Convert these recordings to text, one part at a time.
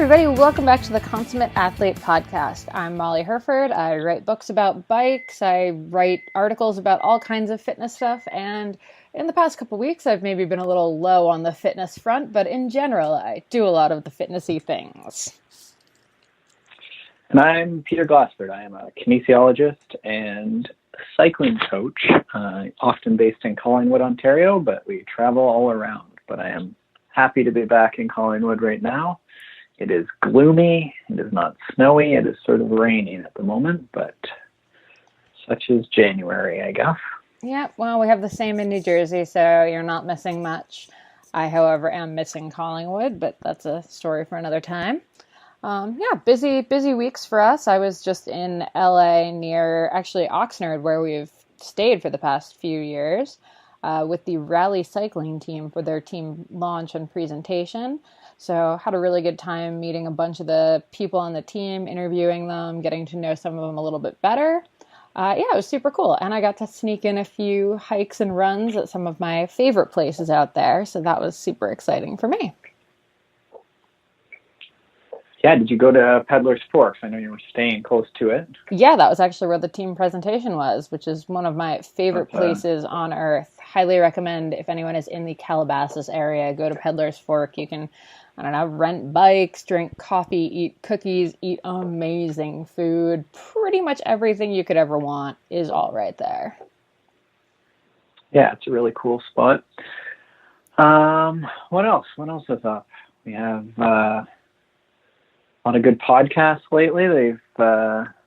everybody, welcome back to the Consummate Athlete Podcast. I'm Molly Herford. I write books about bikes. I write articles about all kinds of fitness stuff. And in the past couple weeks, I've maybe been a little low on the fitness front, but in general, I do a lot of the fitnessy things. And I'm Peter Glassford. I am a kinesiologist and cycling coach, often based in Collingwood, Ontario, but we travel all around. But I am happy to be back in Collingwood right now. It is gloomy, it is not snowy, it is sort of raining at the moment, but such is January, I guess. Yeah, well, we have the same in New Jersey, so you're not missing much. I, however, am missing Collingwood, but that's a story for another time. Busy weeks for us. I was just in LA near, actually, Oxnard, where we've stayed for the past few years, with the rally cycling team for their team launch and presentation. So had a really good time meeting a bunch of the people on the team, interviewing them, getting to know some of them a little bit better. It was super cool. And I got to sneak in a few hikes and runs at some of my favorite places out there. So that was super exciting for me. Yeah, did you go to Peddler's Forks? I know you were staying close to it. Yeah, that was actually where the team presentation was, which is one of my favorite places on earth. Highly recommend if anyone is in the Calabasas area, go to Peddler's Fork. You can, rent bikes, drink coffee, eat cookies, eat amazing food. Pretty much everything you could ever want is all right there. Yeah, it's a really cool spot. What else? What else is up? We have a lot of good podcasts lately.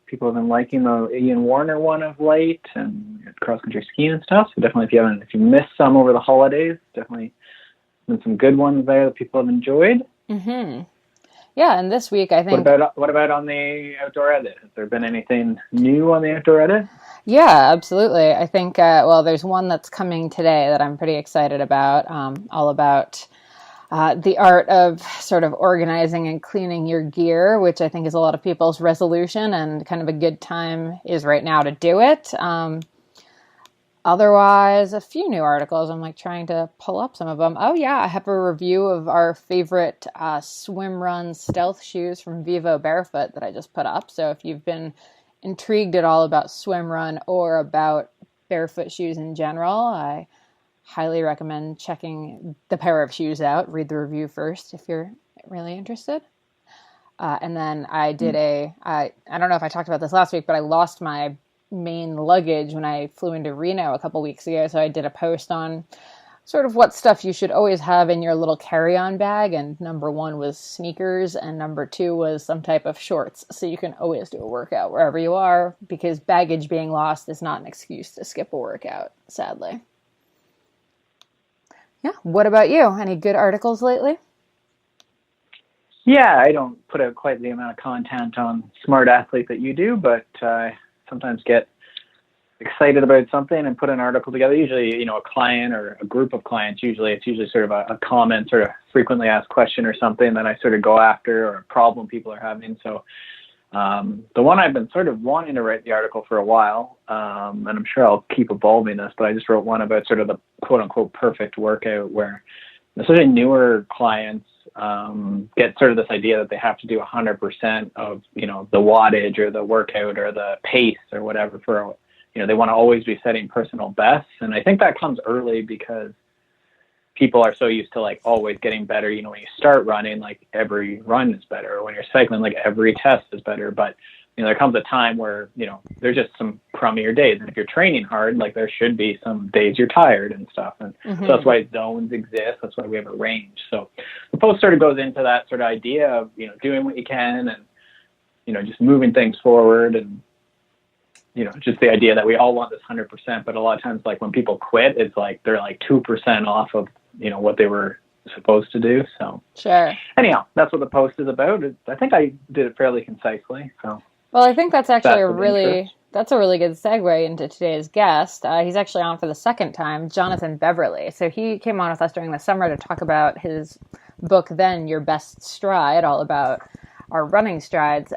People have been liking the Ian Warner one of late, and cross-country skiing and stuff. So definitely, if you missed some over the holidays, definitely been some good ones there that people have enjoyed. Mm-hmm. Yeah, and this week I think. What about on the outdoor edit? Has there been anything new on the outdoor edit? Yeah, absolutely. I think there's one that's coming today that I'm pretty excited about. All about the art of sort of organizing and cleaning your gear, which I think is a lot of people's resolution, and kind of a good time is right now to do it. Otherwise, a few new articles. I'm trying to pull up some of them. Oh yeah, I have a review of our favorite swim run stealth shoes from Vivo Barefoot that I just put up. So if you've been intrigued at all about swim run or about barefoot shoes in general, I highly recommend checking the pair of shoes out. Read the review first if you're really interested. And then I did I don't know if I talked about this last week, but I lost my main luggage when I flew into Reno a couple weeks ago. So I did a post on sort of what stuff you should always have in your little carry-on bag. And number 1 was sneakers, and number 2 was some type of shorts. So you can always do a workout wherever you are, because baggage being lost is not an excuse to skip a workout, sadly. Yeah. What about you? Any good articles lately? Yeah, I don't put out quite the amount of content on Smart Athlete that you do, but I sometimes get excited about something and put an article together. Usually, a client or a group of clients, it's usually sort of a common, sort of frequently asked question or something that I sort of go after, or a problem people are having. So the one I've been sort of wanting to write the article for a while, and I'm sure I'll keep evolving this, but I just wrote one about sort of the quote-unquote perfect workout, where especially newer clients get sort of this idea that they have to do 100% of, the wattage or the workout or the pace or whatever for, they want to always be setting personal bests. And I think that comes early because people are so used to always getting better. When you start running, every run is better. Or when you're cycling, every test is better. But, there comes a time where, there's just some crummier days. And if you're training hard, there should be some days you're tired and stuff. And so that's why zones exist. That's why we have a range. So the post sort of goes into that sort of idea of, doing what you can and, just moving things forward, and, just the idea that we all want this 100%. But a lot of times, when people quit, it's they're 2% off of, what they were supposed to do. So sure. Anyhow, that's what the post is about. I think I did it fairly concisely. So. Well, I think that's actually a really good segue into today's guest. He's actually on for the second time, Jonathan Beverly. So he came on with us during the summer to talk about his book, Then Your Best Stride, all about our running strides.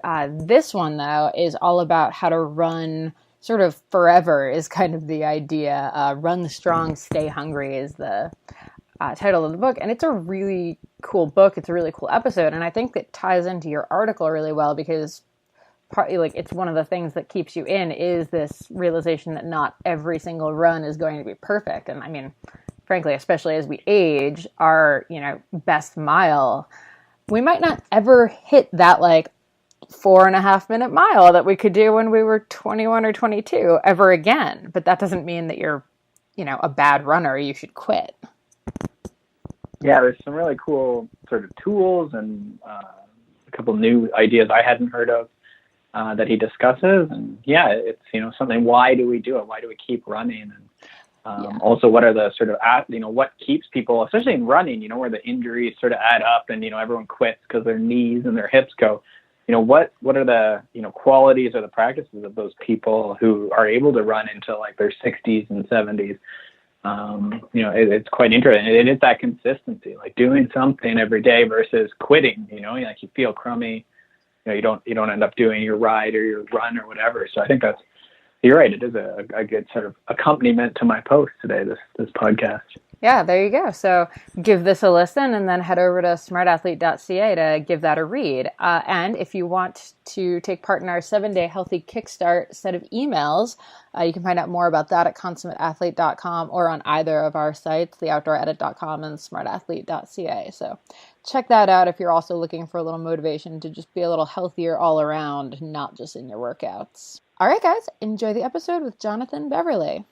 This one, though, is all about how to run sort of forever is kind of the idea. Run strong, stay hungry is the title of the book. And it's a really cool book. It's a really cool episode. And I think that ties into your article really well because partly like it's one of the things that keeps you in is this realization that not every single run is going to be perfect. And I mean, frankly, especially as we age, our, best mile, we might not ever hit that like 4.5 minute mile that we could do when we were 21 or 22 ever again. But that doesn't mean that you're, a bad runner. You should quit. Yeah, there's some really cool sort of tools and a couple new ideas I hadn't heard of that he discusses. And yeah, it's, something, why do we do it? Why do we keep running? And also, what are the sort of, what keeps people, especially in running, where the injuries sort of add up and, everyone quits because their knees and their hips go. What are the, qualities or the practices of those people who are able to run into like their 60s and 70s? It's quite interesting. And it's that consistency, like doing something every day versus quitting, like you feel crummy, you don't end up doing your ride or your run or whatever. So I think you're right. It is a good sort of accompaniment to my post today, this podcast. Yeah, there you go. So give this a listen and then head over to smartathlete.ca to give that a read. And if you want to take part in our 7-day healthy kickstart set of emails, you can find out more about that at consummateathlete.com or on either of our sites, theoutdooredit.com and smartathlete.ca. So check that out if you're also looking for a little motivation to just be a little healthier all around, not just in your workouts. All right, guys, enjoy the episode with Jonathan Beverly.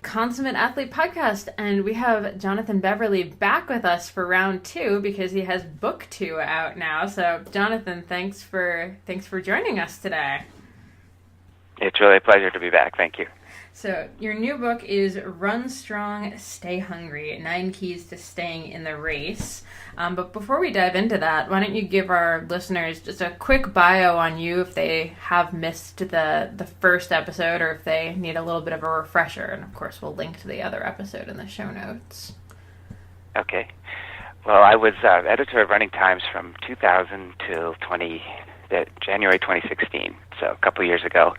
Consummate Athlete Podcast, and we have Jonathan Beverly back with us for round 2 because he has book 2 out now. So, Jonathan, thanks for joining us today. It's really a pleasure to be back. Thank you. So, your new book is Run Strong, Stay Hungry, 9 Keys to Staying in the Race. But before we dive into that, why don't you give our listeners just a quick bio on you if they have missed the first episode or if they need a little bit of a refresher. And, of course, we'll link to the other episode in the show notes. Okay. Well, I was editor of Running Times from 2000 till January 2016, so a couple of years ago.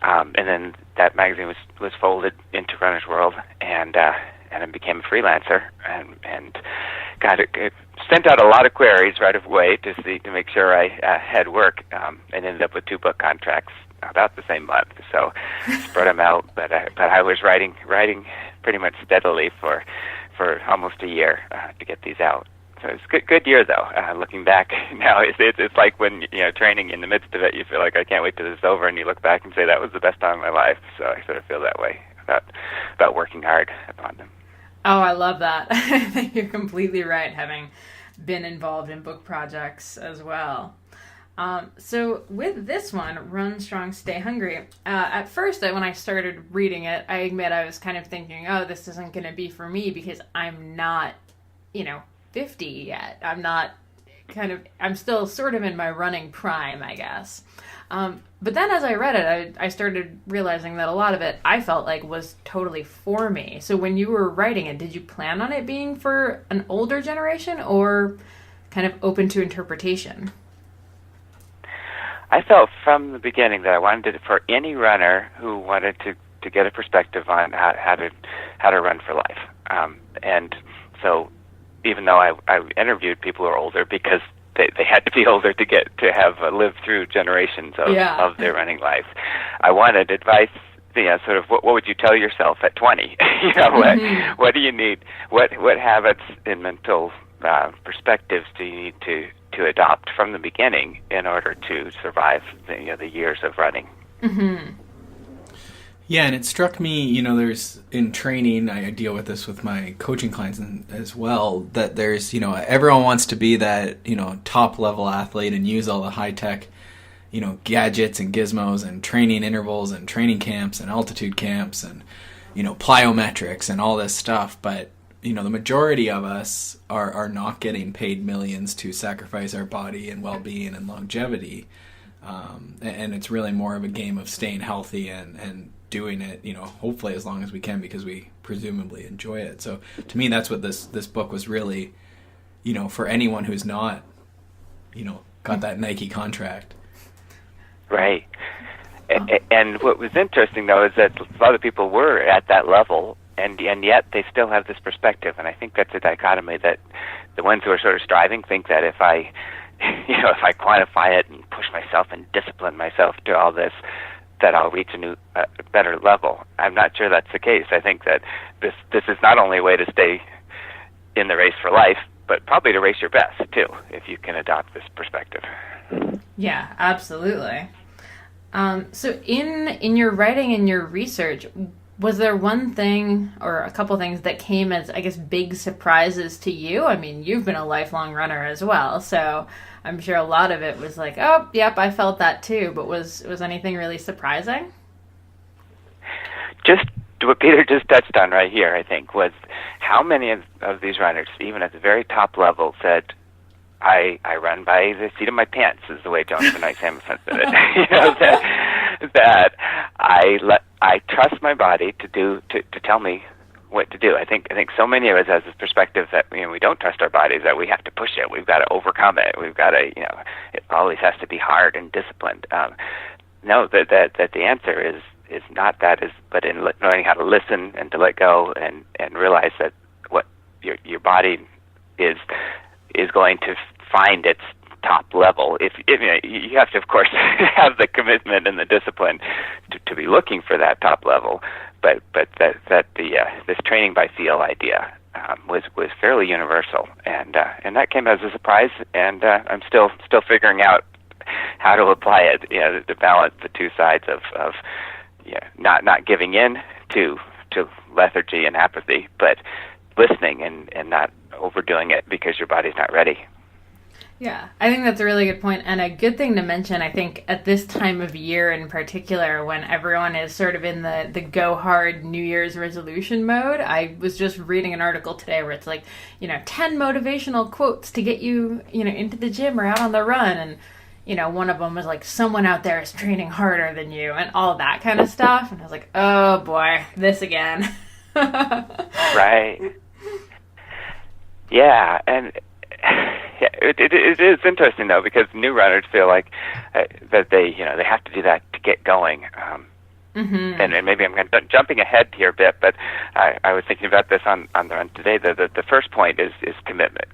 And then that magazine was folded into Runner's World, and I became a freelancer, and it sent out a lot of queries right away to make sure I had work, and ended up with 2 book contracts about the same month. So spread them out, but I was writing pretty much steadily for almost a year to get these out. So it's a good year, though. Looking back now, it's like when, training in the midst of it, you feel like I can't wait till this is over, and you look back and say that was the best time of my life. So I sort of feel that way about working hard on them. Oh, I love that. I think you're completely right, having been involved in book projects as well. So with this one, Run Strong, Stay Hungry, at first when I started reading it, I admit I was kind of thinking, oh, this isn't going to be for me because I'm not, 50 yet. I'm still sort of in my running prime, I guess. But then as I read it, I started realizing that a lot of it I felt like was totally for me. So when you were writing it, did you plan on it being for an older generation or kind of open to interpretation? I felt from the beginning that I wanted it for any runner who wanted to get a perspective on how to run for life. And so even though I interviewed people who are older because they had to be older to have lived through generations of their running life, I wanted advice. Sort of what would you tell yourself at 20? What do you need? What habits and mental perspectives do you need to adopt from the beginning in order to survive the years of running? Mm-hmm. Yeah, and it struck me, there's in training, I deal with this with my coaching clients as well, that there's, everyone wants to be that, top level athlete and use all the high tech, gadgets and gizmos and training intervals and training camps and altitude camps and, plyometrics and all this stuff. But, the majority of us are not getting paid millions to sacrifice our body and well-being and longevity. And it's really more of a game of staying healthy and doing it, hopefully as long as we can because we presumably enjoy it. So to me, that's what this book was really, for anyone who's not, got that Nike contract. Right. And what was interesting, though, is that a lot of people were at that level and yet they still have this perspective. And I think that's a dichotomy that the ones who are sort of striving think that if I if I quantify it and push myself and discipline myself to all this, that I'll reach a new, better level. I'm not sure that's the case. I think that this is not only a way to stay in the race for life, but probably to race your best too, if you can adopt this perspective. Yeah, absolutely. So in your writing and your research, was there one thing or a couple things that came as, I guess, big surprises to you? I mean, you've been a lifelong runner as well, so I'm sure a lot of it was like, oh, yep, I felt that too. But was anything really surprising? Just what Peter just touched on right here, I think, was how many of these runners, even at the very top level, said, I run by the seat of my pants, is the way Jones Benoit Samuelson said it. that I trust my body to tell me what to do. I think so many of us has this perspective that we don't trust our bodies, that we have to push it, we've got to overcome it, we've got to it always has to be hard and disciplined. No, that the answer is not that, but in knowing how to listen and to let go and realize that what your body is going to find its top level. If you have to, of course, have the commitment and the discipline to be looking for that top level, but that this training by feel idea was fairly universal, and that came as a surprise, and I'm still figuring out how to apply it. To balance the two sides of not giving in to lethargy and apathy, but listening and not overdoing it because your body's not ready. Yeah, I think that's a really good point, and a good thing to mention, I think, at this time of year in particular, when everyone is sort of in the go hard New Year's resolution mode. I was just reading an article today where it's like, 10 motivational quotes to get you, into the gym or out on the run, and one of them was like, someone out there is training harder than you, and all that kind of stuff, and I was like, oh boy, this again. Right. Yeah, and it is interesting though, because new runners feel like that they have to do that to get going. Mm-hmm. And maybe I'm jumping ahead here a bit, but I was thinking about this on the run today. The first point is commitment,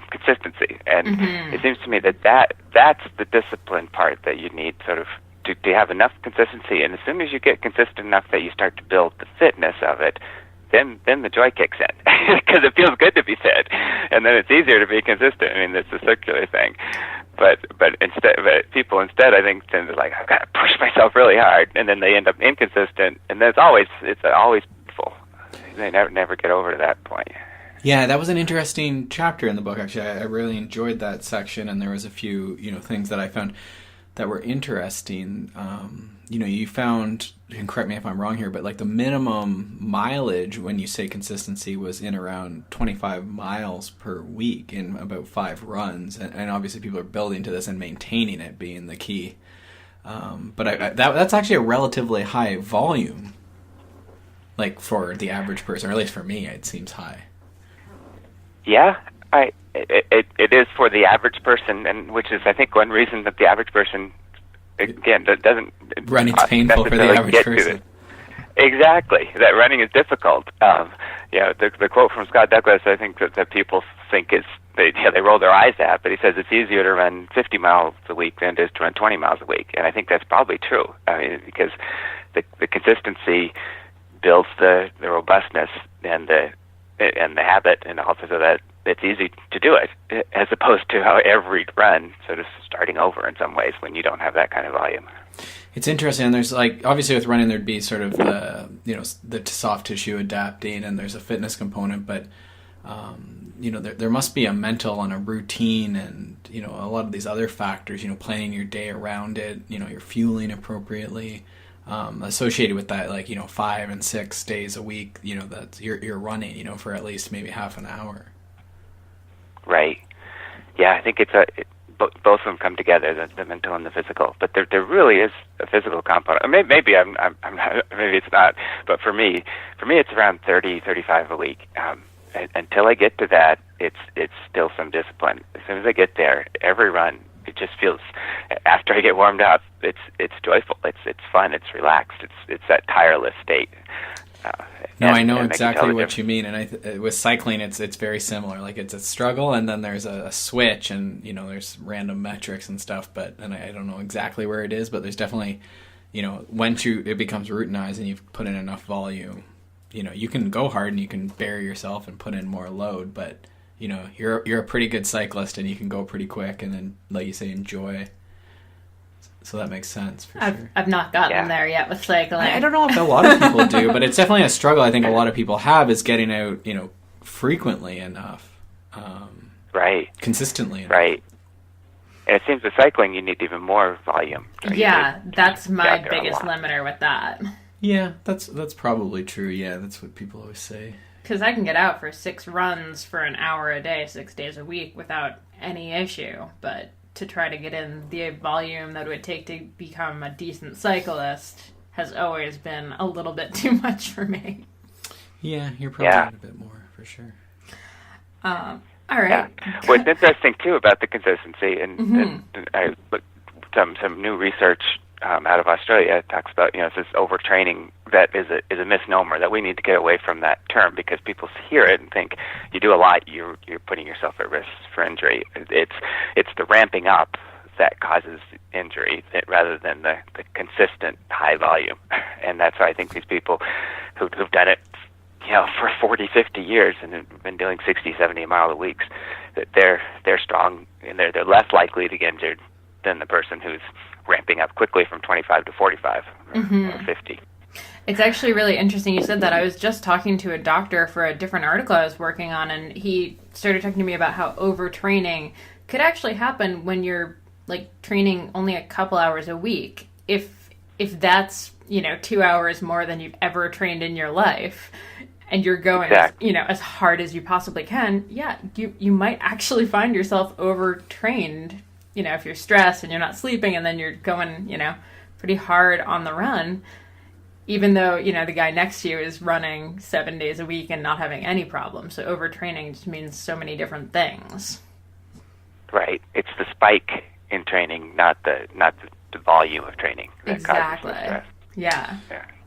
consistency, and it seems to me that's the discipline part that you need, sort of to have enough consistency. And as soon as you get consistent enough that you start to build the fitness of it, then the joy kicks in, because it feels good to be fit, and then it's easier to be consistent. I mean, it's a circular thing. But people instead, I think, tend to like, I've got to push myself really hard, and then they end up inconsistent, and then it's always full. They never get over to that point. Yeah, that was an interesting chapter in the book. Actually, I really enjoyed that section, and there was a few things that I found that were interesting. You found, and correct me if I'm wrong here, but like the minimum mileage when you say consistency was in around 25 miles per week in about 5 runs. And obviously people are building to this and maintaining it being the key. But that's actually a relatively high volume, like for the average person, or at least for me, it seems high. Yeah, it is for the average person, and which is, I think, one reason that the average person, again, doesn't running's painful for the average person. Exactly, that running is difficult. The quote from Scott Douglas, I think that people think is they roll their eyes at, but he says it's easier to run 50 miles a week than it is to run 20 miles a week, and I think that's probably true. I mean, because the consistency builds the robustness and the habit, and also so that it's easy to do it, as opposed to how every run sort of starting over in some ways when you don't have that kind of volume. It's interesting. There's obviously with running there'd be sort of the soft tissue adapting, and there's a fitness component, but there must be a mental and a routine and a lot of these other factors, planning your day around it, you're fueling appropriately, associated with that, 5 and 6 days a week, that you're running, for at least maybe half an hour. Right. Yeah, I think both of them come together, the mental and the physical. But there really is a physical component. Maybe I'm not, maybe it's not. But for me, it's around 30, 35 a week. Until I get to that, it's still some discipline. As soon as I get there, every run, it just feels. After I get warmed up, it's joyful. It's fun. It's relaxed. It's that tireless state. No, I know exactly what you mean, and with cycling, it's very similar. Like it's a struggle, and then there's a switch, and there's random metrics and stuff. And I don't know exactly where it is, but there's definitely, once it becomes routinized and you've put in enough volume, you can go hard and you can bury yourself and put in more load, but you're a pretty good cyclist and you can go pretty quick, and then, like you say, enjoy. So that makes sense for sure. I've not gotten there yet with cycling. I don't know if a lot of people do, but it's definitely a struggle I think a lot of people have, is getting out, frequently enough. Right. Consistently enough. Right. And it seems with cycling you need even more volume. Yeah, that's my biggest limiter with that. Yeah, that's probably true. Yeah, that's what people always say. Because I can get out for 6 runs for an hour a day, 6 days a week without any issue, but to try to get in the volume that it would take to become a decent cyclist has always been a little bit too much for me. Yeah, you're probably a bit more, for sure. All right. Yeah. What's interesting, too, about the consistency, and I looked some new research out of Australia talks about, this overtraining that is a misnomer, that we need to get away from that term, because people hear it and think you do a lot, you're putting yourself at risk for injury. It's the ramping up that causes injury rather than the consistent high volume. And that's why I think these people who've done it for 40, 50 years and have been doing 60, 70 mile a week, that they're strong and they're less likely to get injured than the person who's ramping up quickly from 25 to 45 or 50. It's actually really interesting you said that. I was just talking to a doctor for a different article I was working on, and he started talking to me about how overtraining could actually happen when you're training only a couple hours a week. If that's 2 hours more than you've ever trained in your life, and you're going as hard as you possibly can, you might actually find yourself overtrained. If you're stressed and you're not sleeping, and then you're going, pretty hard on the run, even though, the guy next to you is running 7 days a week and not having any problems. So overtraining just means so many different things. Right. It's the spike in training, not the volume of training that exactly. causes the stress. Yeah.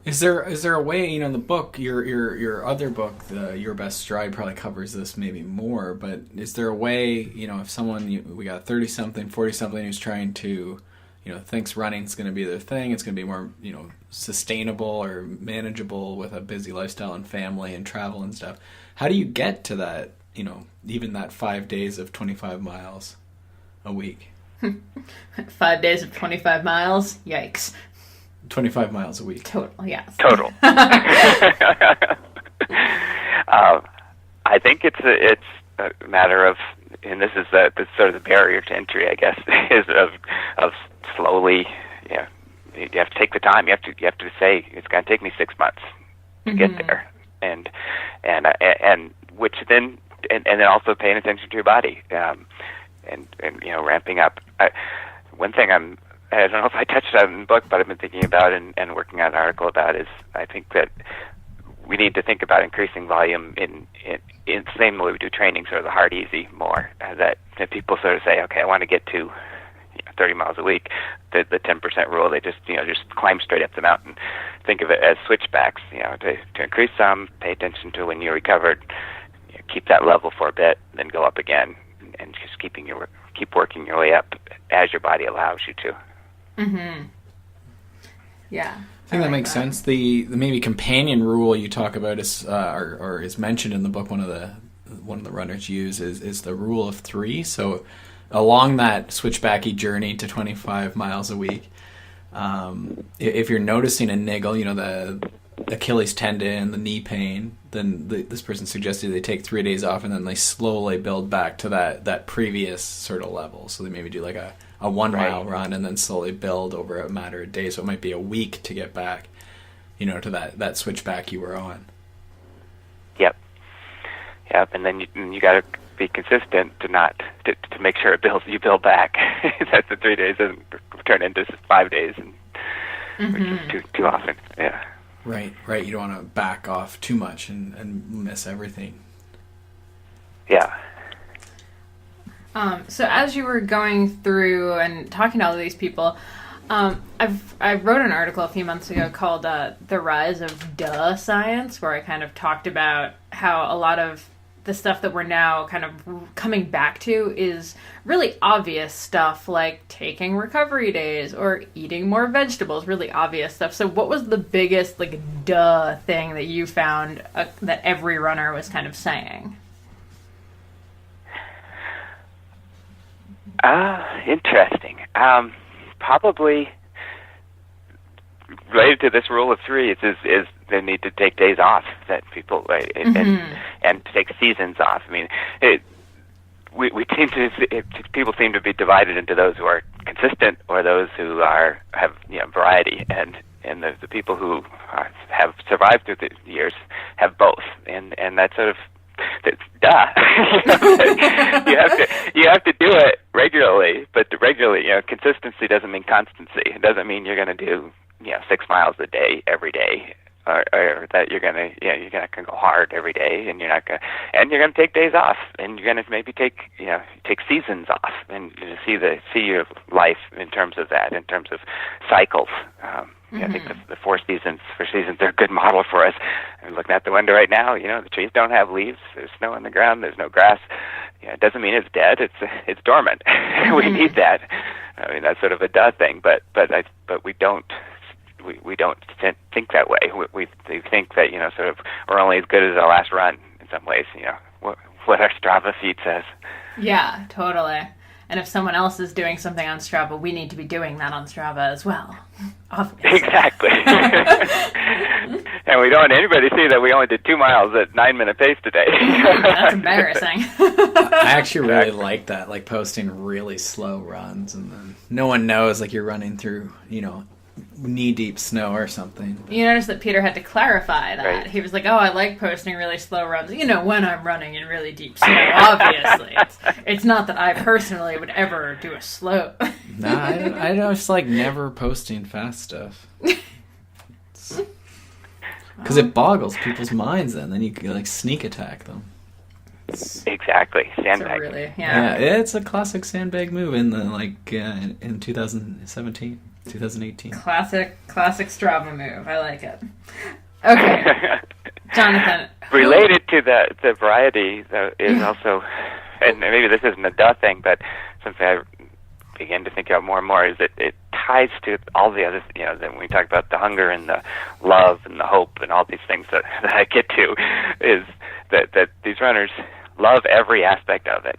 Is there a way, the book, your other book, Your Best Stride, probably covers this maybe more, but is there a way, if someone, we got 30-something, 40-something who's trying to, thinks running's going to be their thing, it's going to be more, sustainable or manageable with a busy lifestyle and family and travel and stuff. How do you get to that, even that 5 days of 25 miles a week? 5 days of 25 miles? Yikes. 25 miles a week. Total, yes. Total. I think it's a matter of, and this is the sort of the barrier to entry, I guess, is of slowly. You have to take the time. You have to say it's going to take me 6 months to get there, and which then and then also paying attention to your body, and ramping up. One thing I don't know if I touched on it in the book, but I've been thinking about and working on an article about is I think that we need to think about increasing volume in the same way we do training, sort of the hard, easy more. That people sort of say, okay, I want to get to 30 miles a week. The 10% rule, they just climb straight up the mountain. Think of it as switchbacks. To increase some, pay attention to when you're recovered, keep that level for a bit, then go up again, and just keep working your way up as your body allows you to. Mm-hmm. Yeah. I think that makes sense. The maybe companion rule you talk about is or is mentioned in the book. One of the runners use is the rule of 3. So along that switchbacky journey to 25 miles a week, if you're noticing a niggle, the Achilles tendon, the knee pain, then this person suggested they take 3 days off and then they slowly build back to that previous sort of level. So they maybe do like a 1 mile run and then slowly build over a matter of days. So it might be a week to get back, to that switchback you were on. Yep. And then you got to be consistent to make sure you build back. That the 3 days doesn't turn into 5 days, and which is too often. Yeah. Right. You don't want to back off too much and miss everything. Yeah. So as you were going through and talking to all of these people, I wrote an article a few months ago called "The Rise of Duh Science," where I kind of talked about how a lot of the stuff that we're now kind of coming back to is really obvious stuff, like taking recovery days or eating more vegetables. Really obvious stuff. So, what was the biggest like duh thing that you found that every runner was kind of saying? Interesting. Probably related to this rule of three is the need to take days off that people and to take seasons off. I mean, people seem to be divided into those who are consistent or those who have variety, and the people who have survived through the years have both, and that's sort of. Duh. you have to do it regularly, but consistency doesn't mean constancy. It doesn't mean you're going to do 6 miles a day every day, or that you're gonna go hard every day, and you're gonna take days off, and you're gonna maybe take seasons off, and see your life in terms of that, in terms of cycles. I think the four seasons are a good model for us. I'm looking out the window right now. The trees don't have leaves. There's snow on the ground. There's no grass. It doesn't mean it's dead. It's dormant. We need that. I mean, that's sort of a duh thing, but we don't. We don't think that way. We think that sort of we're only as good as our last run in some ways. What our Strava feed says. Yeah, totally. And if someone else is doing something on Strava, we need to be doing that on Strava as well. Obviously. Exactly. And we don't want anybody to see that we only did 2 miles at 9-minute pace today. That's embarrassing. I actually really like that, like posting really slow runs, and then no one knows like you're running through, knee-deep snow or something. You notice that Peter had to clarify that. Right. He was like, I like posting really slow runs, when I'm running in really deep snow, obviously. It's not that I personally would ever do a slow... Nah, I just like never posting fast stuff. Because it boggles people's minds then you can like sneak attack them. Exactly. Sandbag. Really, yeah, it's a classic sandbag move in in 2017. 2018. Classic Strava move. I like it. Okay, Jonathan. Related to the variety is also, and maybe this isn't a duh thing, but something I begin to think about more and more is that it ties to all the other, that when we talk about the hunger and the love and the hope and all these things that I get to, is that these runners love every aspect of it,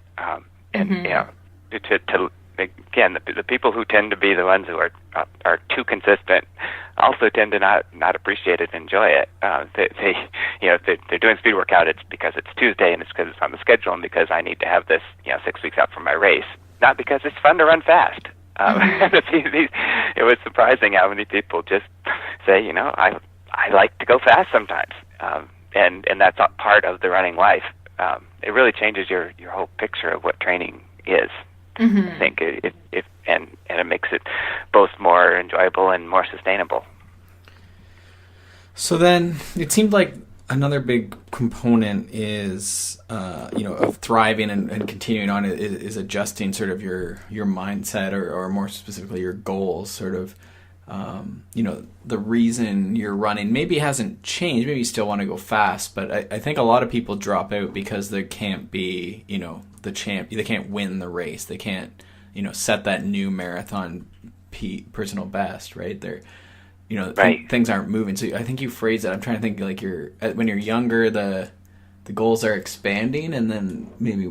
and to again, the people who tend to be the ones who are too consistent also tend to not appreciate it and enjoy it. They're doing speed workout. It's because it's Tuesday and it's because it's on the schedule and because I need to have this 6 weeks out from my race, not because it's fun to run fast. It was surprising how many people just say, I like to go fast sometimes, and that's not part of the running life. It really changes your whole picture of what training is. I think and it makes it both more enjoyable and more sustainable. So then it seemed like another big component is of thriving and continuing on is adjusting sort of your mindset or more specifically your goals. Sort of the reason you're running maybe hasn't changed. Maybe you still want to go fast, but I think a lot of people drop out because there can't be the champ. They can't win the race. They can't set that new marathon personal best. Right? They're right. Things aren't moving. So I think you phrase it. I'm trying to think like when you're younger, the goals are expanding, and then maybe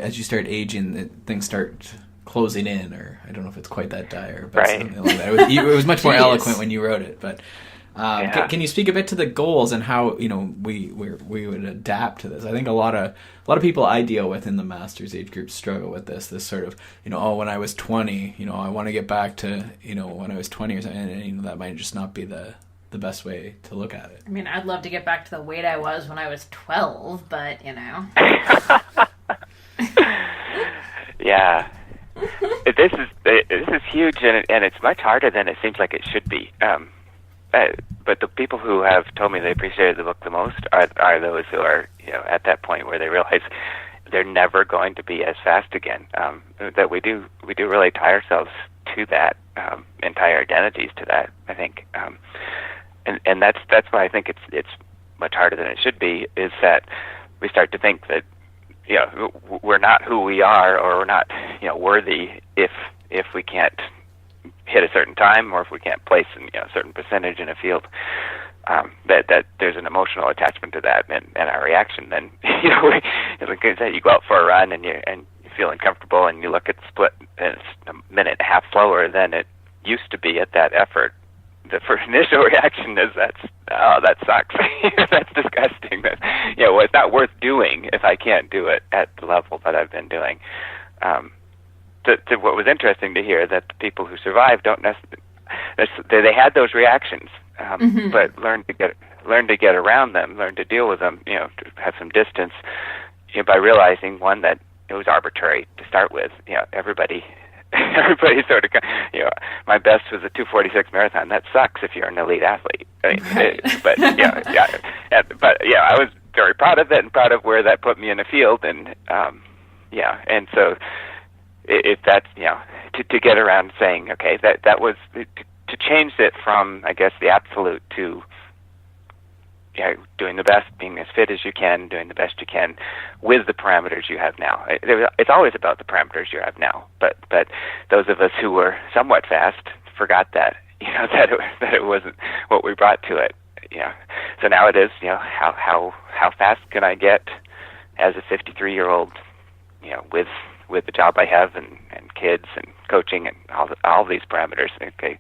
as you start aging, things start closing in, or I don't know if it's quite that dire, but right. something like that. It was much more eloquent when you wrote it. But can you speak a bit to the goals and how we would adapt to this? I think a lot of people I deal with in the masters age group struggle with this sort of when I was 20, I want to get back to when I was 20 or something, and that might just not be the best way to look at it. I mean, I'd love to get back to the weight I was when I was 12, but Yeah. This is huge, and it's much harder than it seems like it should be. But the people who have told me they appreciated the book the most are those who are at that point where they realize they're never going to be as fast again. That we do really tie ourselves to that entire identities to that, I think. And that's why I think it's much harder than it should be, is that we start to think that, we're not who we are, or we're not, worthy if we can't hit a certain time, or if we can't place a certain percentage in a field. That there's an emotional attachment to that, and our reaction then, like I said, you go out for a run and you're feeling comfortable, and you look at the split and it's a minute and a half slower than it used to be at that effort. The first initial reaction is that sucks. That's disgusting. It's not worth doing if I can't do it at the level that I've been doing. To what was interesting to hear, that the people who survived don't necessarily, they had those reactions, but learned to get around them, learn to deal with them, to have some distance, by realizing, one, that it was arbitrary to start with. Everybody sort of, my best was a 2:46 marathon. That sucks if you're an elite athlete. I mean, I was very proud of it and proud of where that put me in the field, and and so if that's, to get around saying, okay, that was to change it from, I guess, the absolute to doing the best, being as fit as you can, doing the best you can with the parameters you have now. It's always about the parameters you have now, but those of us who were somewhat fast forgot that, that it wasn't what we brought to it. So now it is, how fast can I get as a 53-year-old, with the job I have and kids and coaching and all these parameters. Okay,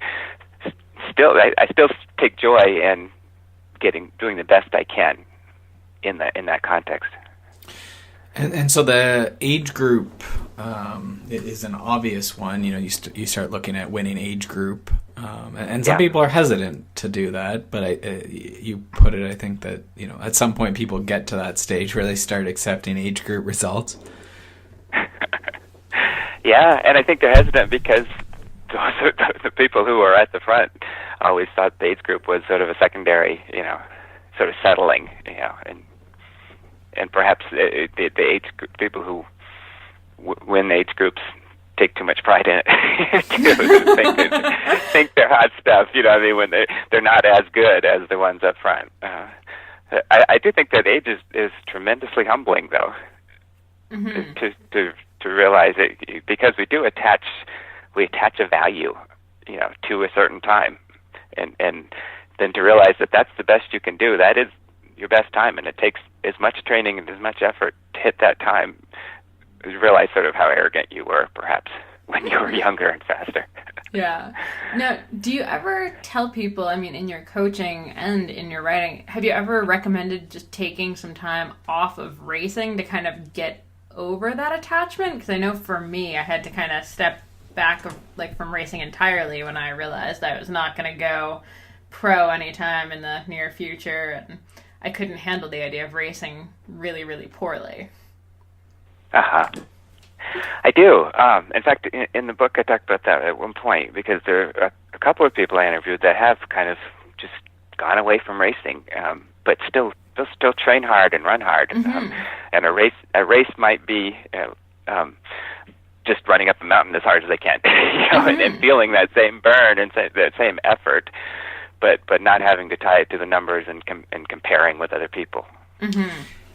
I still take joy in doing the best I can in that context. And so the age group is an obvious one. You start looking at winning age group, and some people are hesitant to do that. But you put it, I think that at some point people get to that stage where they start accepting age group results. Yeah, and I think they're hesitant because the people who are at the front always thought the age group was sort of a secondary, sort of settling, and perhaps the age group, people who win age groups take too much pride in it. think they're hot stuff, when they're not as good as the ones up front. I do think that age is tremendously humbling, though, to realize it, because we attach a value, to a certain time, and then to realize that that's the best you can do. That is your best time, and it takes as much training and as much effort to hit that time. You realize sort of how arrogant you were, perhaps, when you were younger and faster. Yeah. Now, do you ever tell people, in your coaching and in your writing, have you ever recommended just taking some time off of racing to kind of get over that attachment? Because I know for me, I had to kind of step back from racing entirely when I realized I was not going to go pro anytime in the near future, and I couldn't handle the idea of racing really, really poorly. I do. In fact, in the book I talked about that at one point, because there are a couple of people I interviewed that have kind of just gone away from racing, but still train hard and run hard. And a race might be just running up a mountain as hard as they can, and feeling that same burn and that same effort, but not having to tie it to the numbers and comparing with other people.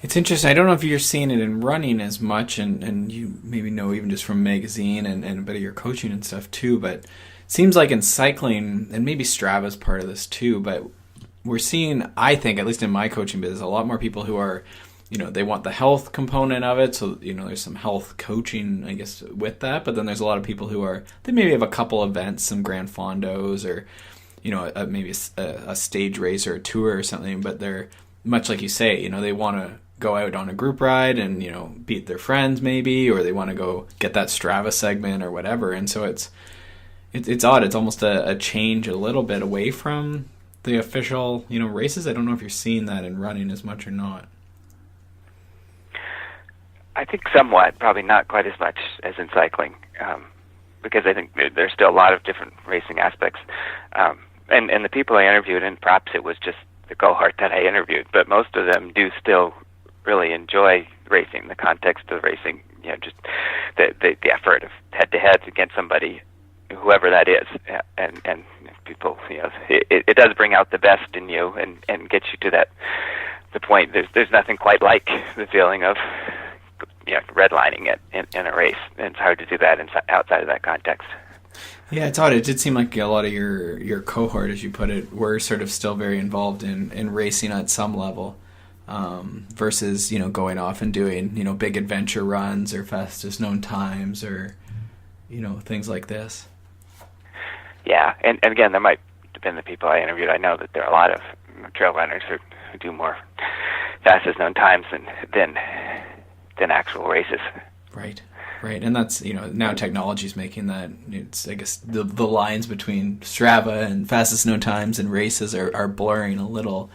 It's interesting. I don't know if you're seeing it in running as much, and you maybe know even just from magazine and a bit of your coaching and stuff too, but it seems like in cycling, and maybe Strava's part of this too, but we're seeing, I think, at least in my coaching business, a lot more people who are, they want the health component of it. So, there's some health coaching, I guess, with that. But then there's a lot of people who they maybe have a couple events, some Grand Fondos, or, maybe a stage race or a tour or something. But they're, much like you say, they want to go out on a group ride and, beat their friends maybe, or they want to go get that Strava segment or whatever. And so it's odd. It's almost a change a little bit away from the official, races. I don't know if you're seeing that in running as much or not. I think somewhat, probably not quite as much as in cycling, because I think there's still a lot of different racing aspects. And the people I interviewed, and perhaps it was just the cohort that I interviewed, but most of them do still really enjoy racing, the context of racing, just the effort of head-to-head against somebody whoever that is, and people, it does bring out the best in you and get you to the point. There's nothing quite like the feeling of redlining it in a race. And it's hard to do that outside of that context. Yeah, it's odd. It did seem like a lot of your cohort, as you put it, were sort of still very involved in racing at some level, versus going off and doing big adventure runs or fastest known times or things like this. Yeah, and again, there might have been the people I interviewed. I know that there are a lot of trail runners who do more fastest known times than actual races. Right. And that's, now technology's making that. It's, I guess, the lines between Strava and fastest known times and races are blurring a little.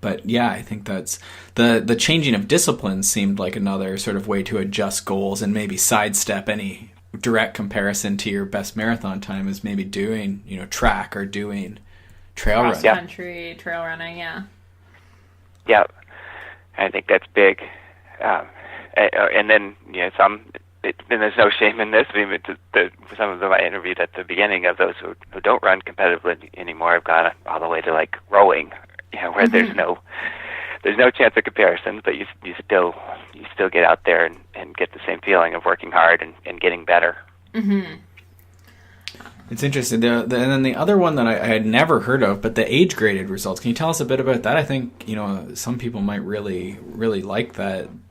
But yeah, I think that's the changing of disciplines seemed like another sort of way to adjust goals and maybe sidestep any direct comparison to your best marathon time is maybe doing, track or doing trail running. Cross-country trail running, yeah. Yeah, I think that's big. And then, and there's no shame in this. I mean, some of them I interviewed at the beginning of those who don't run competitively anymore have gone all the way to like rowing, where there's no chance of comparison, but you still get out there and get the same feeling of working hard and getting better. Mm-hmm. It's interesting. And then the other one that I had never heard of, but the age-graded results. Can you tell us a bit about that? I think some people might really, really like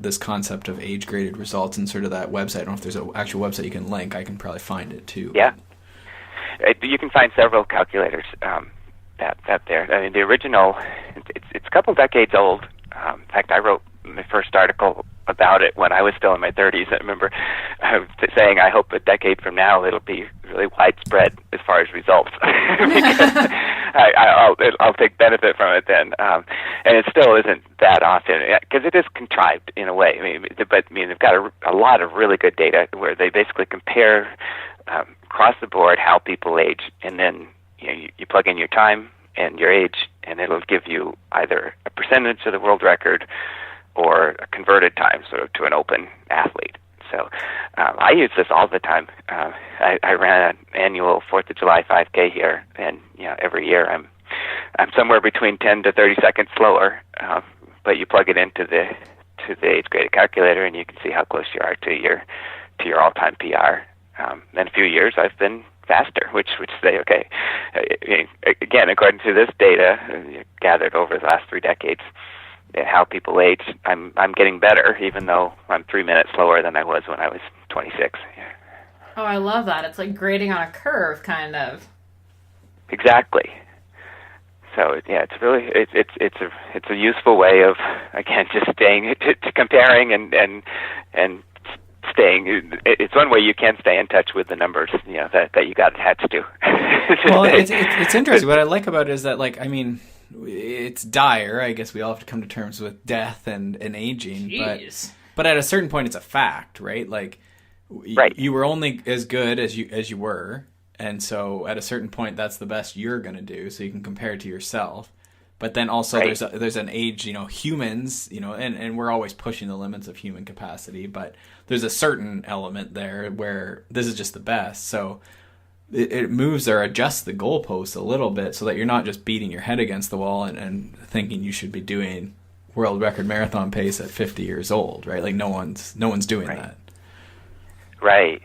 this concept of age-graded results and sort of that website. I don't know if there's an actual website you can link. I can probably find it too. Yeah, you can find several calculators that there. I mean, the original, it's a couple decades old. In fact, I wrote my first article about it when I was still in my 30s. I remember saying, I hope a decade from now it'll be really widespread as far as results. Because I'll take benefit from it then. And it still isn't that often, because it is contrived in a way. But they've got a lot of really good data where they basically compare across the board how people age, and then you plug in your time and your age, and it'll give you either a percentage of the world record or a converted time, sort of to an open athlete. So I use this all the time. I ran an annual 4th of July 5K here, and every year I'm somewhere between 10 to 30 seconds slower. But you plug it into the age-graded calculator, and you can see how close you are to your all-time PR. In a few years, I've been faster, which say, okay, again, according to this data gathered over the last 3 decades, how people age, I'm getting better, even though I'm 3 minutes slower than I was when I was 26. Yeah. Oh, I love that. It's like grading on a curve, kind of. Exactly. So it's really it's a useful way of, again, just staying to comparing and staying. It's one way you can stay in touch with the numbers, that you got attached to. Well, it's interesting. What I like about it is that, it's dire. I guess we all have to come to terms with death and aging. Jeez. But at a certain point, it's a fact, right? Right. You were only as good as you were, and so at a certain point, that's the best you're going to do. So you can compare it to yourself. But then also right. there's an age, humans, and we're always pushing the limits of human capacity. But there's a certain element there where this is just the best. So it moves or adjusts the goalposts a little bit so that you're not just beating your head against the wall and thinking you should be doing world record marathon pace at 50 years old, right? Like no one's doing that. Right.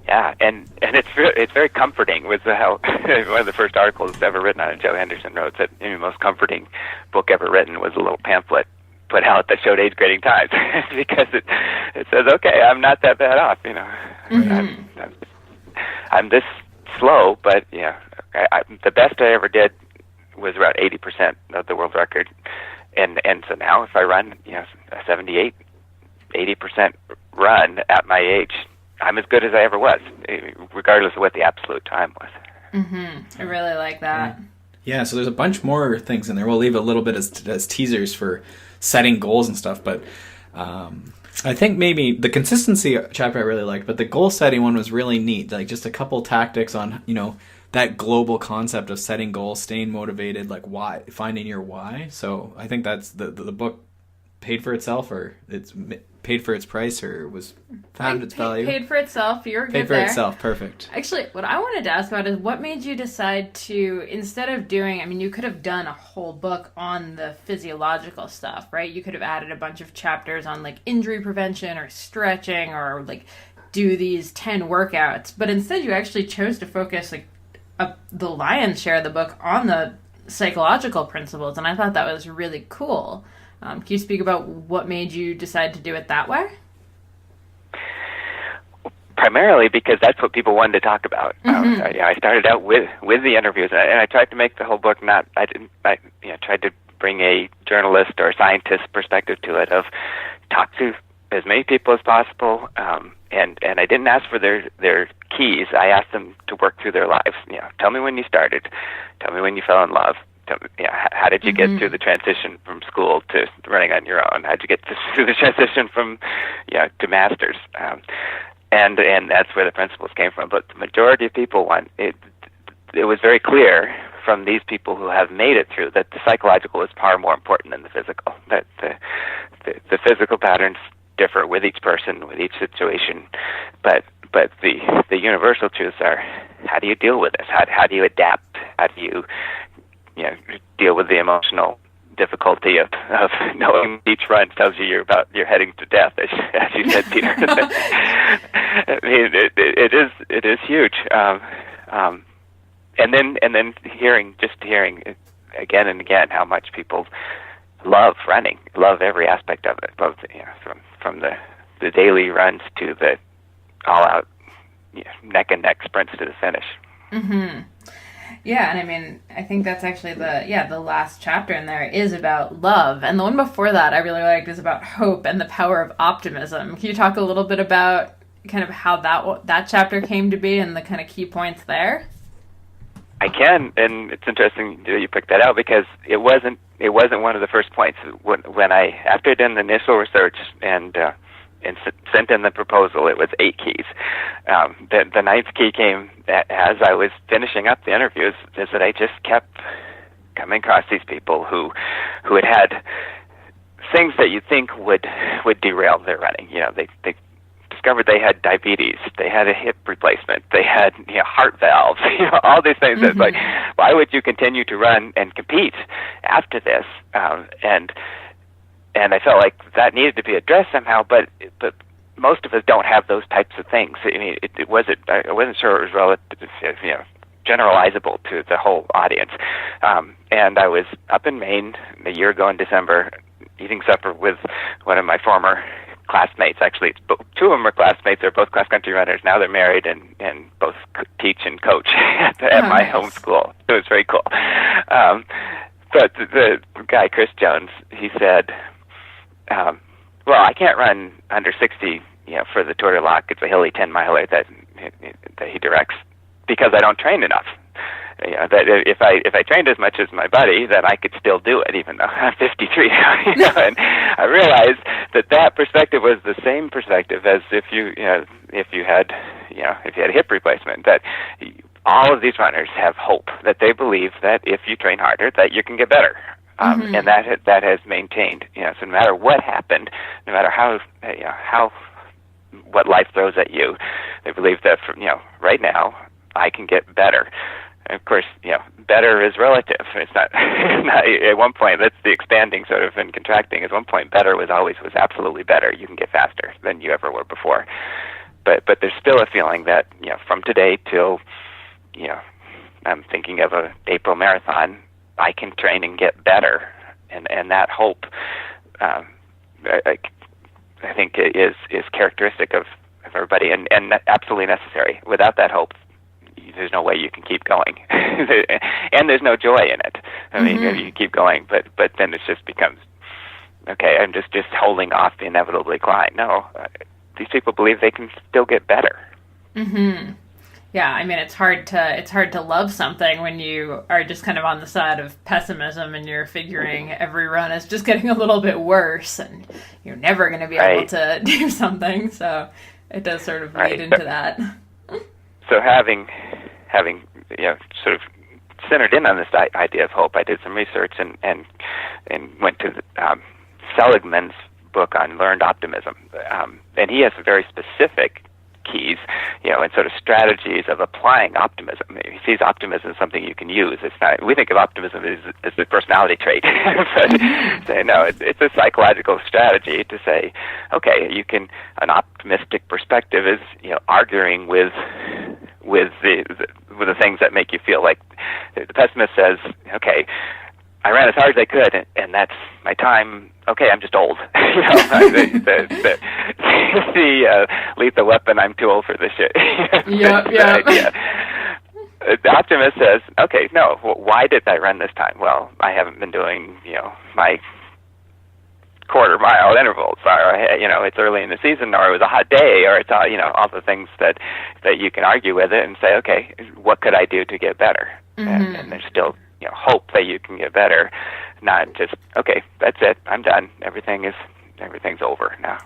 Yeah, and it's very comforting with how one of the first articles ever written on it, Joe Henderson wrote that the most comforting book ever written was a little pamphlet put out that showed age grading times because it says, okay, I'm not that bad off, Mm-hmm. I'm this slow, but the best I ever did was around 80% of the world record, and so now if I run a 80% run at my age, I'm as good as I ever was, regardless of what the absolute time was. Mm-hmm. I really like that. Yeah, so there's a bunch more things in there. We'll leave a little bit as teasers for setting goals and stuff, but I think maybe the consistency chapter I really liked, but the goal setting one was really neat. Like just a couple tactics on, that global concept of setting goals, staying motivated, like why, finding your why. So I think that's the book paid for itself, or it's paid for its price, or was found its value? Paid for itself. You're good Paid for there. itself. Perfect. Actually, what I wanted to ask about is what made you decide to, instead of doing, I mean, you could have done a whole book on the physiological stuff, right? You could have added a bunch of chapters on like injury prevention or stretching or like do these 10 workouts. But instead you actually chose to focus like the lion's share of the book on the psychological principles. And I thought that was really cool. Can you speak about what made you decide to do it that way? Primarily because that's what people wanted to talk about. I started out with the interviews, and I tried to make the whole book I tried to bring a journalist or scientist perspective to it, of talk to as many people as possible, and I didn't ask for their keys. I asked them to work through their lives. Tell me when you started. Tell me when you fell in love. Tell me, how did you get through the transition from school to running on your own? How did you get through the transition from to masters? And that's where the principles came from. But the majority of people it was very clear from these people who have made it through that the psychological is far more important than the physical. That the physical patterns differ with each person, with each situation, but the universal truths are, how do you deal with this? How do you adapt? How do you deal with the emotional difficulty of knowing each run tells you you're heading to death, as you said, Peter. I mean, it is huge. And then hearing again and again how much people love running, love every aspect of it, both from the daily runs to the all out neck and neck sprints to the finish. Mm-hmm. Yeah, and I mean, I think that's actually the last chapter in there is about love. And the one before that I really liked is about hope and the power of optimism. Can you talk a little bit about kind of how that chapter came to be and the kind of key points there? I can, and it's interesting you picked that out, because it wasn't one of the first points. When I, after I'd done the initial research and sent in the proposal, it was 8 keys. The ninth key came as I was finishing up the interviews, is that I just kept coming across these people who had things that you think would derail their running. They discovered they had diabetes, they had a hip replacement, they had heart valves, all these things. That's like, why would you continue to run and compete after this? And I felt like that needed to be addressed somehow, but most of us don't have those types of things. I mean, I wasn't sure it was relative, generalizable to the whole audience. And I was up in Maine a year ago in December, eating supper with one of my former classmates. Actually, 2 of them are classmates. They're both cross-country runners. Now they're married and both teach and coach at my home school. So it was very cool. But the guy, Chris Jones, he said, well, I can't run under 60, for the Tour de Lac. It's a hilly 10-miler that he directs, because I don't train enough. That if I trained as much as my buddy, then I could still do it, even though I'm 53. And I realized that perspective was the same perspective as if you had a hip replacement. That all of these runners have hope, that they believe that if you train harder, that you can get better. And that has maintained. So no matter what happened, no matter how what life throws at you, they believe that right now I can get better. And of course, better is relative. It's not, at one point, that's the expanding sort of and contracting. At one point, better was absolutely better. You can get faster than you ever were before. But there's still a feeling that, from today till, I'm thinking of a April marathon, I can train and get better. And that hope, I think is characteristic of everybody and absolutely necessary. Without that hope, there's no way you can keep going. And there's no joy in it. I mean, you keep going, but then it just becomes, okay, I'm just holding off the inevitable decline. No, these people believe they can still get better. Yeah, I mean, it's hard to love something when you are just kind of on the side of pessimism and you're figuring every run is just getting a little bit worse and you're never going to be able to do something. So it does sort of lead into that. So having sort of centered in on this idea of hope, I did some research and went to Seligman's book on learned optimism, and he has very specific keys, and sort of strategies of applying optimism. He sees optimism as something you can use. It's not. We think of optimism as a personality trait, but say no. It's a psychological strategy to say, okay, you can. An optimistic perspective is arguing with the things that make you feel like. The pessimist says, okay, I ran as hard as I could, and that's my time. Okay, I'm just old. The lethal weapon. I'm too old for this shit. Yeah. The optimist says, okay, no. Why did I run this time? Well, I haven't been doing, my quarter mile intervals, or it's early in the season, or it was a hot day, or it's all the things that you can argue with it and say, okay, what could I do to get better? Mm-hmm. And there's still hope that you can get better, not just okay, that's it, I'm done. Everything's over now.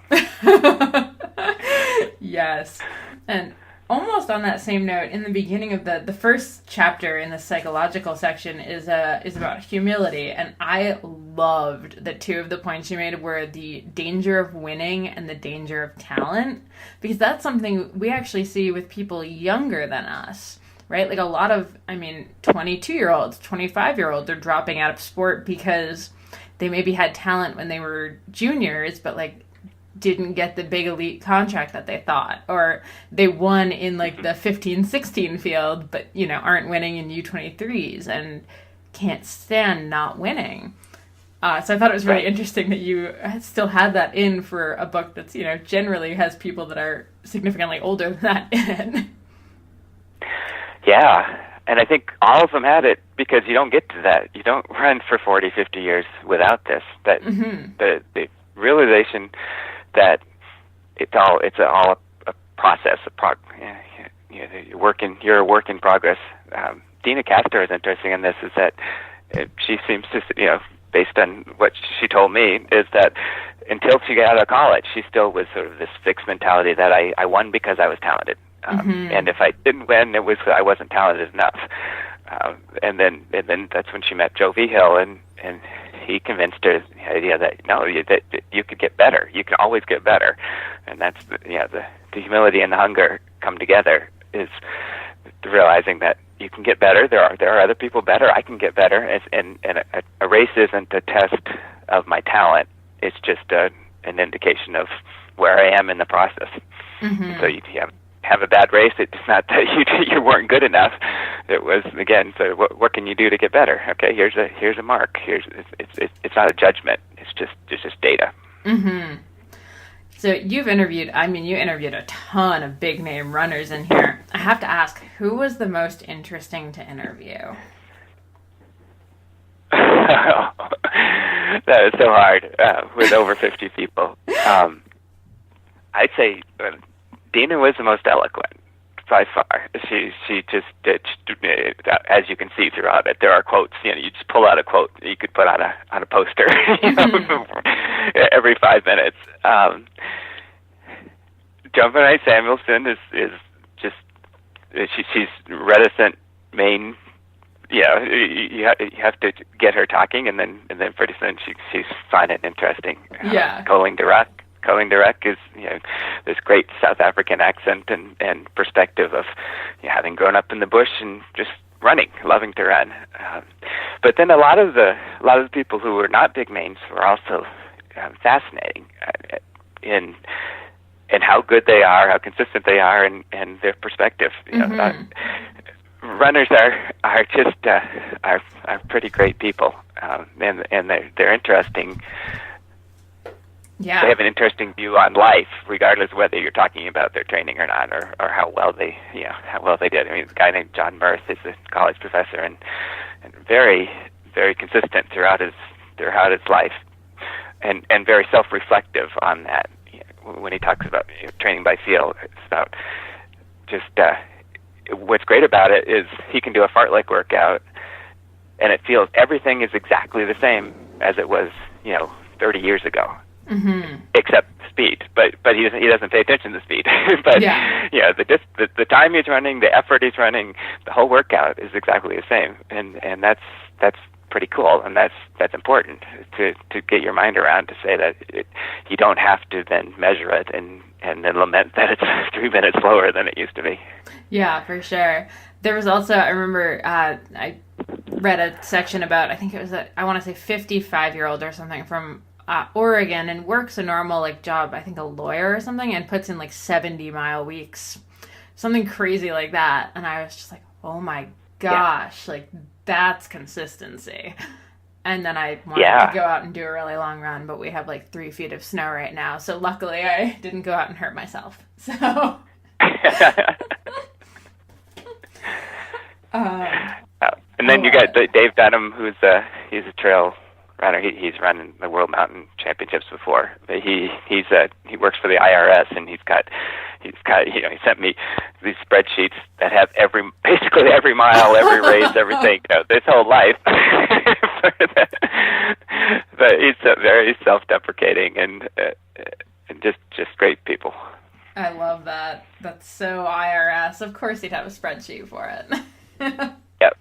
Yes, and almost on that same note, in the beginning of the first chapter in the psychological section is about humility, and I loved that two of the points you made were the danger of winning and the danger of talent, because that's something we actually see with people younger than us. Right? Like a lot of, 22-year-olds, 25-year-olds are dropping out of sport because they maybe had talent when they were juniors, but didn't get the big elite contract that they thought, or they won in the 15-16 field, but aren't winning in U23s and can't stand not winning. So I thought it was really interesting that you still had that in for a book that's generally has people that are significantly older than that in it. Yeah, and I think all of them had it because you don't get to that. You don't run for 40, 50 years without this. That the realization that it's all a process, you're a work in progress. Dina Castor is interesting in this. Is that she seems to based on what she told me, is that until she got out of college, she still was sort of this fixed mentality that I won because I was talented. And if I didn't win, it was I wasn't talented enough. And then that's when she met Joe Vigil, and he convinced her the idea that that you could get better. You can always get better, and that's the humility and the hunger come together. Is realizing that you can get better. There are other people better. I can get better. And a race isn't a test of my talent. It's just an indication of where I am in the process. So you have a bad race, it's not that you weren't good enough. It was, again, so what can you do to get better? Okay, here's a mark. It's not a judgment. It's just data. Mm-hmm. So you interviewed a ton of big name runners in here. I have to ask, who was the most interesting to interview? That is so hard with over 50 people. I'd say Dina was the most eloquent by far. She just as you can see throughout it, there are quotes. You just pull out a quote you could put on a poster every 5 minutes. Jumping Knight Samuelson is just she's reticent. Main, you have to get her talking, and then pretty soon she's fine and interesting. Colleen Direct is this great South African accent and perspective of having grown up in the bush and just running, loving to run. But then a lot of the people who were not big names were also fascinating in how good they are, how consistent they are, and their perspective. Runners are just are pretty great people, and they're interesting. Yeah. They have an interesting view on life, regardless of whether you're talking about their training or not, or how well they did. I mean, a guy named John Mirth is a college professor and very, very consistent throughout his life, and very self-reflective on that. When he talks about training by feel, it's about just what's great about it is he can do a fartlek workout, and it feels everything is exactly the same as it was 30 years ago. Mm-hmm. Except speed, but he doesn't pay attention to speed. But the time he's running, the effort he's running, the whole workout is exactly the same, and that's pretty cool, and that's important to get your mind around, to say that you don't have to then measure it and then lament that it's 3 minutes slower than it used to be. Yeah, for sure. There was also, I remember I read a section about, I think it was I want to say 55-year-old or something from Oregon, and works a normal like job, I think a lawyer or something, and puts in like 70-mile weeks, something crazy like that. And I was just like, oh my gosh, like that's consistency. And then I wanted to go out and do a really long run, but we have like 3 feet of snow right now. So luckily I didn't go out and hurt myself. So. And then you got Dave Dunham, he's a trail runner. He's run the World Mountain Championships before. But he works for the IRS, and he sent me these spreadsheets that have basically every mile, every race, everything, this whole life. But he's very self-deprecating and just great people. I love that. That's so IRS. Of course he'd have a spreadsheet for it. Yep.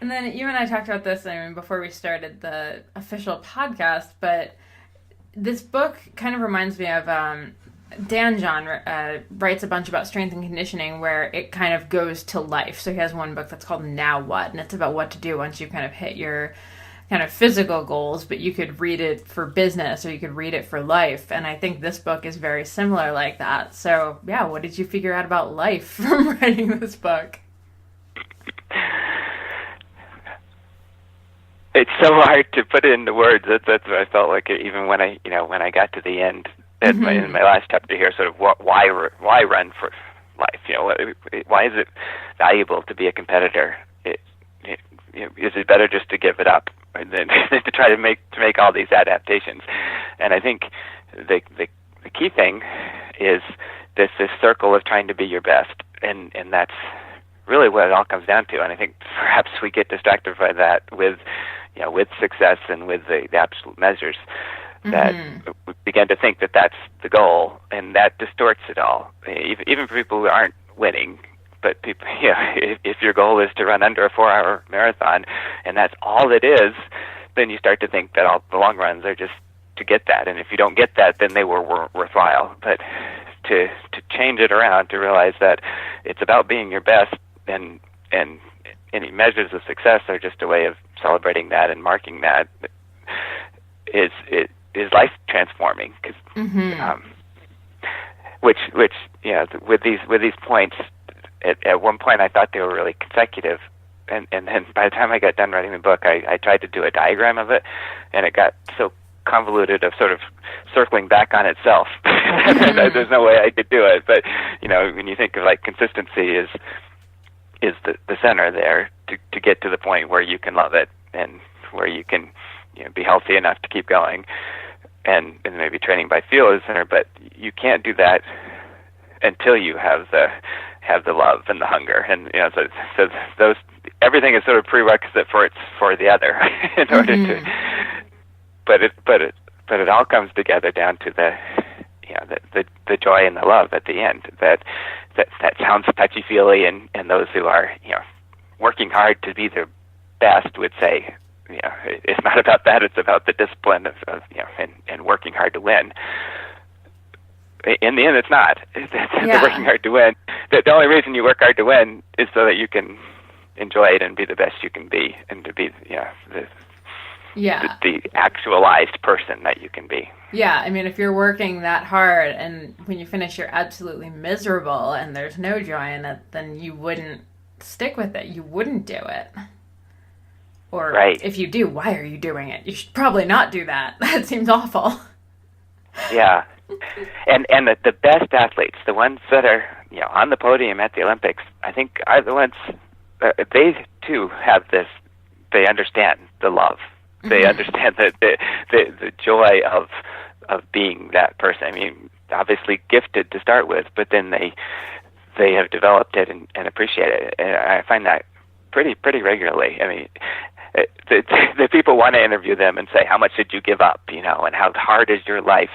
And then you and I talked about this, before we started the official podcast, but this book kind of reminds me of Dan John writes a bunch about strength and conditioning, where it kind of goes to life. So he has one book that's called Now What, and it's about what to do once you've kind of hit your kind of physical goals, but you could read it for business or you could read it for life. And I think this book is very similar like that. So yeah, what did you figure out about life from writing this book? It's so hard to put it into words. That's what I felt like, even when I got to the end in my last chapter here, sort of why run for life? Why is it valuable to be a competitor? Is it better just to give it up than to try to make all these adaptations? And I think the key thing is this circle of trying to be your best, and that's really what it all comes down to. And I think perhaps we get distracted by that with success and with the absolute measures, that we begin to think that that's the goal, and that distorts it all. Even for people who aren't winning, but people, if your goal is to run under a 4-hour marathon, and that's all it is, then you start to think that all the long runs are just to get that, and if you don't get that, then they were worthwhile. But to change it around, to realize that it's about being your best, and any measures of success are just a way of celebrating that and marking that, is life transforming. Cause, which with these points, at one point I thought they were really consecutive, and then by the time I got done writing the book, I tried to do a diagram of it, and it got so convoluted of sort of circling back on itself. There's no way I could do it. But when you think of like consistency is the center there to get to the point where you can love it and where you can be healthy enough to keep going, and maybe training by feel is the center, but you can't do that until you have the love and the hunger, and so those, everything is sort of prerequisite for the other in order to, but it all comes together down to the joy and the love at the end. That sounds touchy-feely, and those who are working hard to be their best would say, it's not about that. It's about the discipline of and working hard to win. In the end, it's not. The working hard to win. The only reason you work hard to win is so that you can enjoy it and be the best you can be, and to be the actualized person that you can be. Yeah, I mean, if you're working that hard and when you finish you're absolutely miserable and there's no joy in it, then you wouldn't stick with it. You wouldn't do it. Or if you do, why are you doing it? You should probably not do that. That seems awful. Yeah. And the best athletes, the ones that are on the podium at the Olympics, I think are the ones, they too have this, they understand the love. They understand the joy of being that person. I mean, obviously gifted to start with, but then they have developed it and appreciate it. And I find that pretty regularly. I mean, the people want to interview them and say, how much did you give up, and how hard is your life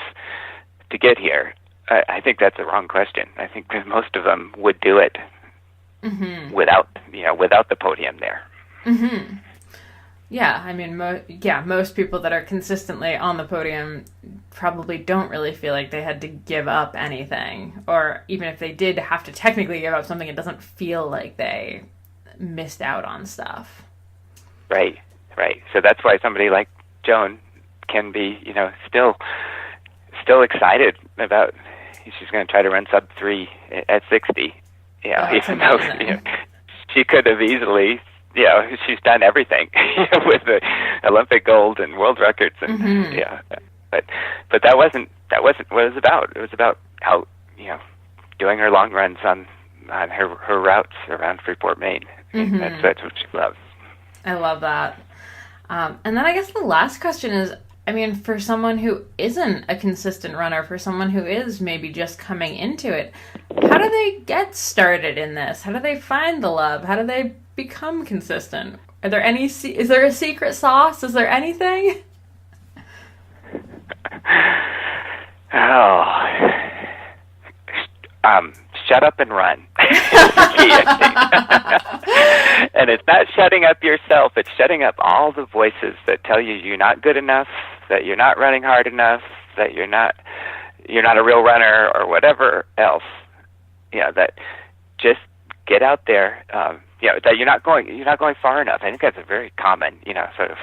to get here? I think that's a wrong question. I think that most of them would do it without the podium there. Yeah, I mean, most people that are consistently on the podium probably don't really feel like they had to give up anything. Or even if they did have to technically give up something, it doesn't feel like they missed out on stuff. Right. So that's why somebody like Joan can be, still excited about, she's going to try to run sub 3 at 60. Even though, she could have easily, she's done everything with the Olympic gold and world records, and but that wasn't what it was about. It was about how, doing her long runs on her routes around Freeport, Maine. That's what she loves. I love that. And then I guess the last question is, I mean, for someone who isn't a consistent runner, for someone who is maybe just coming into it, how do they get started in this? How do they find the love? How do they become consistent? Is there a secret sauce? Is there anything? Shut up and run. And it's not shutting up yourself, it's shutting up all the voices that tell you you're not good enough, that you're not running hard enough, that you're not a real runner, or whatever else. That just get out there. That you're not going far enough. I think that's a very common, sort of,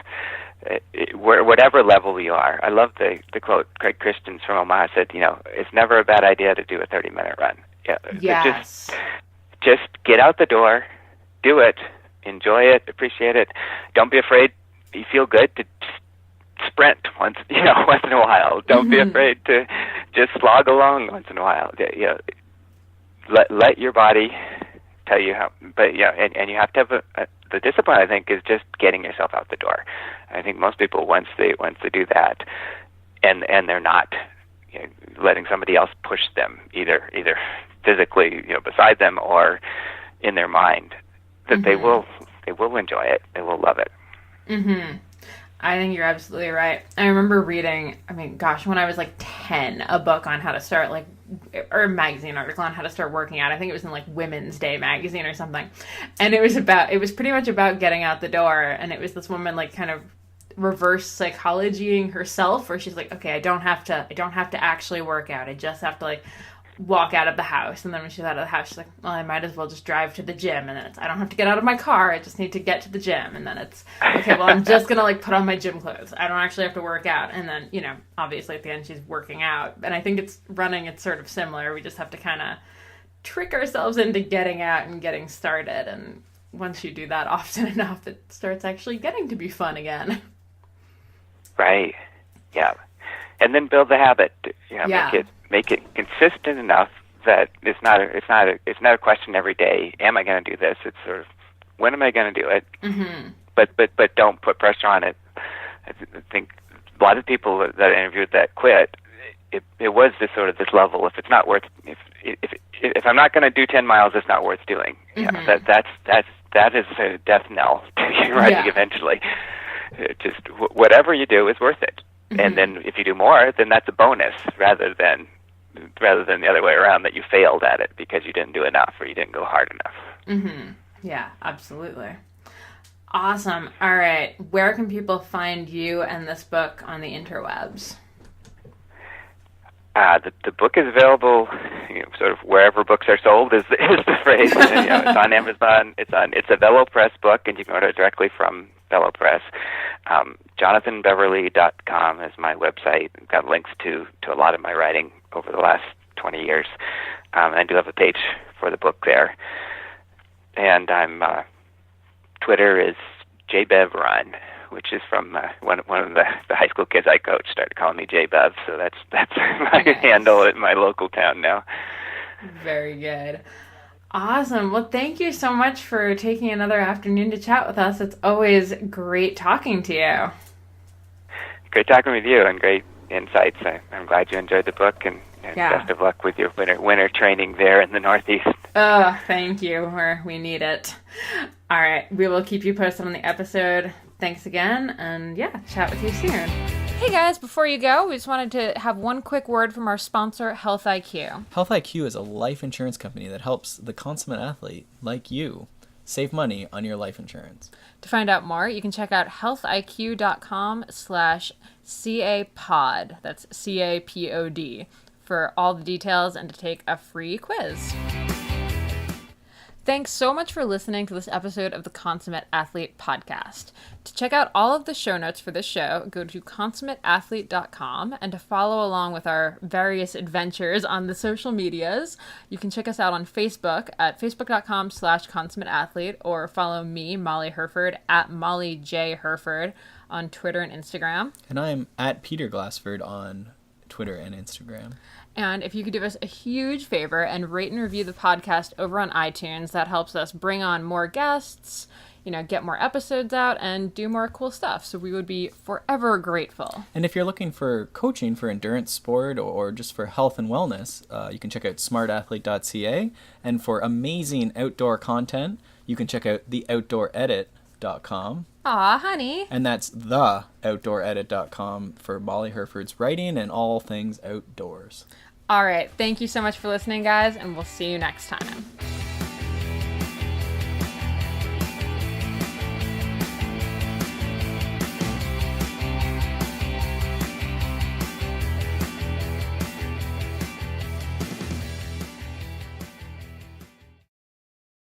whatever level you are. I love the quote Craig Christians from Omaha said, it's never a bad idea to do a 30-minute run. Yes. Just get out the door, do it, enjoy it, appreciate it. Don't be afraid. You feel good to sprint once in a while. Don't be afraid to just slog along once in a while. Let your body tell you how. But and you have to have the discipline. I think is just getting yourself out the door. I think most people once they do that, and they're not letting somebody else push them either physically beside them or in their mind, that they will enjoy it. They will love it. I think you're absolutely right. I remember reading, when I was like 10, a book on how to start, or a magazine article on how to start working out. I think it was in Women's Day magazine or something. And it was pretty much about getting out the door. And it was this woman kind of reverse psychologying herself, where she's like, okay, I don't have to actually work out. I just have to walk out of the house. And then when she's out of the house, she's like, well, I might as well just drive to the gym. And then I don't have to get out of my car. I just need to get to the gym. And then it's, okay, well, I'm just going to put on my gym clothes. I don't actually have to work out. And then, obviously at the end she's working out. And I think it's sort of similar. We just have to kind of trick ourselves into getting out and getting started. And once you do that often enough, it starts actually getting to be fun again. Right. Yeah. And then build the habit. Make it consistent enough that it's not a question every day. Am I going to do this? It's sort of, when am I going to do it? But don't put pressure on it. I think a lot of people that I interviewed that quit, it was this level. If it's not worth, if I'm not going to do 10 miles, it's not worth doing. That is a death knell to your running eventually. Just whatever you do is worth it. And then if you do more, then that's a bonus rather than the other way around, that you failed at it because you didn't do enough or you didn't go hard enough. Yeah, absolutely. Awesome. All right. Where can people find you and this book on the interwebs? The book is available, sort of wherever books are sold is the phrase. It's on Amazon. It's a Velo Press book, and you can order it directly from Velo Press. JonathanBeverly.com is my website. I've got links to a lot of my writing over the last 20 years. I do have a page for the book there. And I'm Twitter is JBevRun, which is from one of the high school kids I coached started calling me JBev, so that's my handle at my local town now. Very good. Awesome. Well, thank you so much for taking another afternoon to chat with us. It's always great talking to you. Great talking with you and great insights. I'm glad you enjoyed the book, and best of luck with your winter training there in the Northeast. Oh, thank you. We need it. All right. We will keep you posted on the episode. Thanks again, and chat with you soon. Hey guys, before you go, we just wanted to have one quick word from our sponsor, Health IQ. Health IQ is a life insurance company that helps the consummate athlete like you save money on your life insurance. To find out more, you can check out healthiq.com/CAPOD. That's CAPOD for all the details and to take a free quiz. Thanks so much for listening to this episode of the Consummate Athlete podcast. To check out all of the show notes for this show, go to consummateathlete.com, and to follow along with our various adventures on the social medias, you can check us out on Facebook at facebook.com/consummateathlete, or follow me, Molly Herford, at Molly J. Herford on Twitter and Instagram. And I'm at Peter Glassford on Twitter and Instagram. And if you could do us a huge favor and rate and review the podcast over on iTunes, that helps us bring on more guests, get more episodes out, and do more cool stuff. So we would be forever grateful. And if you're looking for coaching for endurance sport or just for health and wellness, you can check out smartathlete.ca. And for amazing outdoor content, you can check out theoutdooredit.com. Aw, honey. And that's theoutdooredit.com for Molly Herford's writing and all things outdoors. All right. Thank you so much for listening, guys, and we'll see you next time.